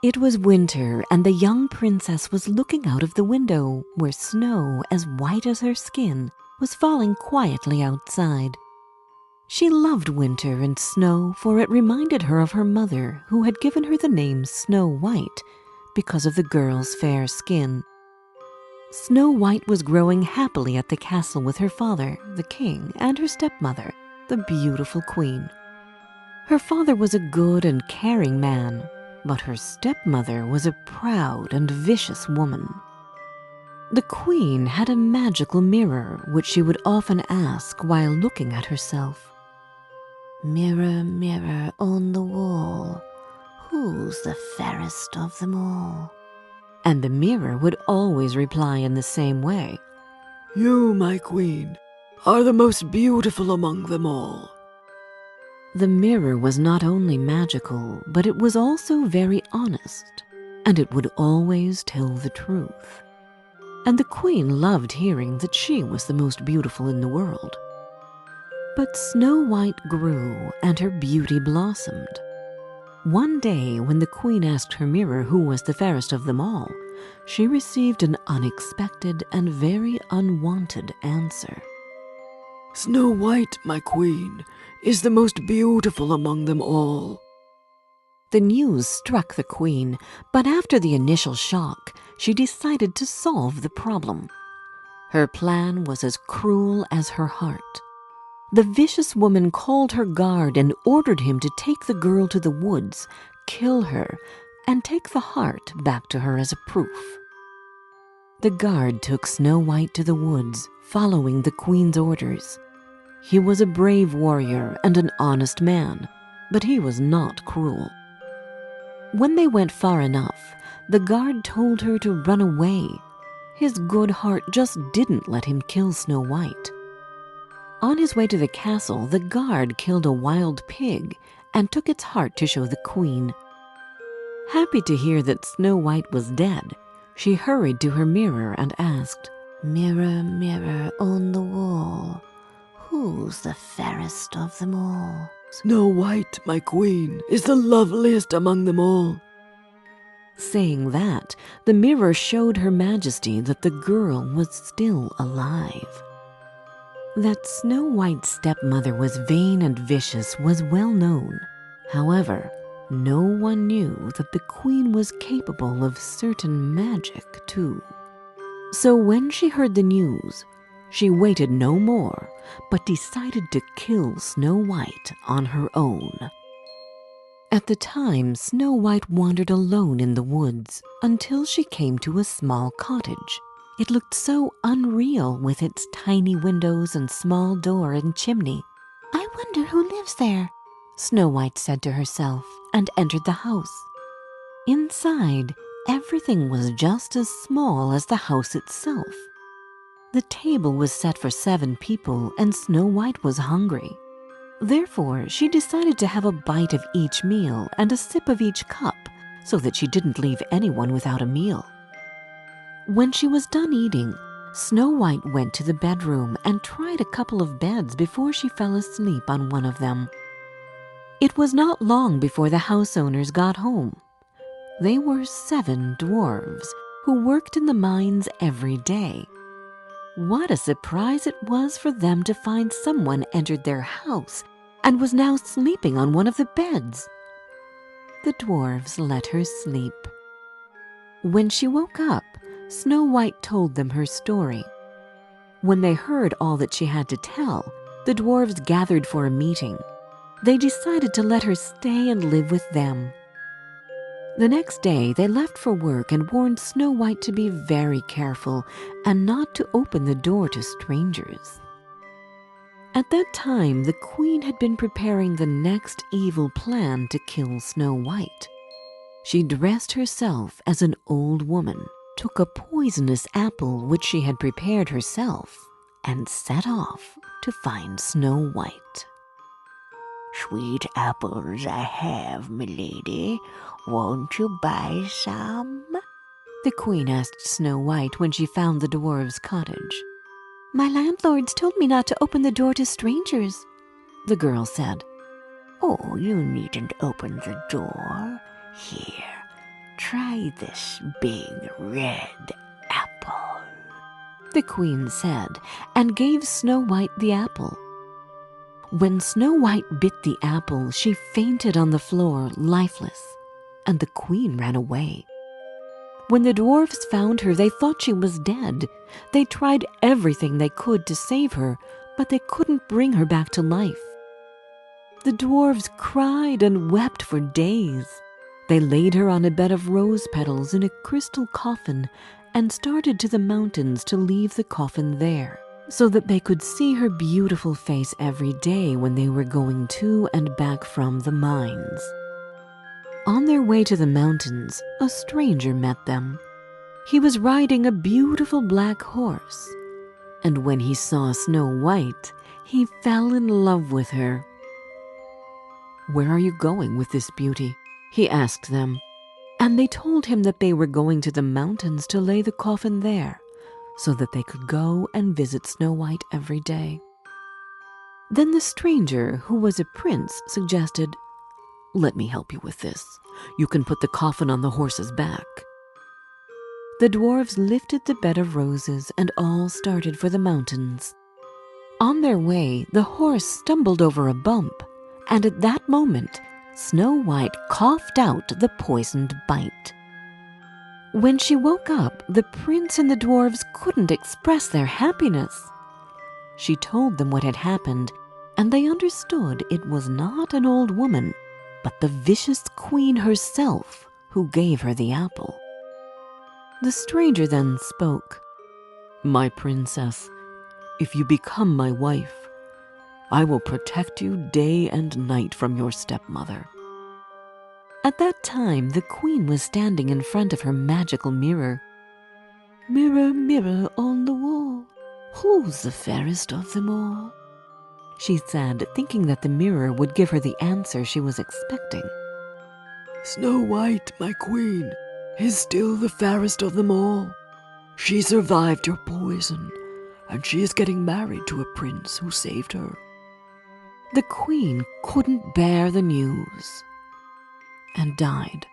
It was winter, and the young princess was looking out of the window where snow, as white as her skin, was falling quietly outside. She loved winter and snow, for it reminded her of her mother, who had given her the name Snow White because of the girl's fair skin. Snow White was growing happily at the castle with her father, the king, and her stepmother, the beautiful queen. Her father was a good and caring man, but her stepmother was a proud and vicious woman. The queen had a magical mirror which she would often ask while looking at herself. "Mirror, mirror on the wall, who's the fairest of them all?" And the mirror would always reply in the same way. "You, my queen, are the most beautiful among them all." The mirror was not only magical, but it was also very honest, and it would always tell the truth. And the queen loved hearing that she was the most beautiful in the world. But Snow White grew, and her beauty blossomed. One day, when the queen asked her mirror who was the fairest of them all, she received an unexpected and very unwanted answer. "Snow White, my queen, is the most beautiful among them all." The news struck the queen, but after the initial shock, she decided to solve the problem. Her plan was as cruel as her heart. The vicious woman called her guard and ordered him to take the girl to the woods, kill her, and take the heart back to her as a proof. The guard took Snow White to the woods, following the queen's orders. He was a brave warrior and an honest man, but he was not cruel. When they went far enough, the guard told her to run away. His good heart just didn't let him kill Snow White. On his way to the castle, the guard killed a wild pig and took its heart to show the queen. Happy to hear that Snow White was dead, she hurried to her mirror and asked, "Mirror, mirror on the wall, who's the fairest of them all?" "Snow White, my queen, is the loveliest among them all." Saying that, the mirror showed Her Majesty that the girl was still alive. That Snow White's stepmother was vain and vicious was well known. However, no one knew that the queen was capable of certain magic too. So when she heard the news, she waited no more, but decided to kill Snow White on her own. At the time, Snow White wandered alone in the woods until she came to a small cottage. It looked so unreal with its tiny windows and small door and chimney. "I wonder who lives there," Snow White said to herself, and entered the house. Inside, everything was just as small as the house itself. The table was set for 7 people, and Snow White was hungry. Therefore, she decided to have a bite of each meal and a sip of each cup so that she didn't leave anyone without a meal. When she was done eating, Snow White went to the bedroom and tried a couple of beds before she fell asleep on one of them. It was not long before the house owners got home. They were 7 dwarves who worked in the mines every day. What a surprise it was for them to find someone entered their house and was now sleeping on one of the beds. The dwarves let her sleep. When she woke up, Snow White told them her story. When they heard all that she had to tell, the dwarves gathered for a meeting. They decided to let her stay and live with them. The next day, they left for work and warned Snow White to be very careful and not to open the door to strangers. At that time, the queen had been preparing the next evil plan to kill Snow White. She dressed herself as an old woman, took a poisonous apple which she had prepared herself, and set off to find Snow White. "Sweet apples I have, milady. Won't you buy some?" The queen asked Snow White when she found the dwarves' cottage. "My landlords told me not to open the door to strangers," the girl said. "Oh, you needn't open the door. Here, try this big red apple," the queen said, and gave Snow White the apple. When Snow White bit the apple, she fainted on the floor, lifeless, and the queen ran away. When the dwarfs found her, they thought she was dead. They tried everything they could to save her, but they couldn't bring her back to life. The dwarves cried and wept for days. They laid her on a bed of rose petals in a crystal coffin and started to the mountains to leave the coffin there, so that they could see her beautiful face every day when they were going to and back from the mines. On their way to the mountains, a stranger met them. He was riding a beautiful black horse, and when he saw Snow White, he fell in love with her. "Where are you going with this beauty?" he asked them, and they told him that they were going to the mountains to lay the coffin there, so that they could go and visit Snow White every day. Then the stranger, who was a prince, suggested, "Let me help you with this. You can put the coffin on the horse's back." The dwarves lifted the bed of roses and all started for the mountains. On their way, the horse stumbled over a bump, and at that moment, Snow White coughed out the poisoned bite. When she woke up, the prince and the dwarves couldn't express their happiness. She told them what had happened, and they understood it was not an old woman, but the vicious queen herself who gave her the apple. The stranger then spoke. "My princess, if you become my wife, I will protect you day and night from your stepmother." At that time, the queen was standing in front of her magical mirror. "Mirror, mirror on the wall, who's the fairest of them all?" she said, thinking that the mirror would give her the answer she was expecting. Snow White, my queen, is still the fairest of them all. She survived your poison, and she is getting married to a prince who saved her." The queen couldn't bear the news and died.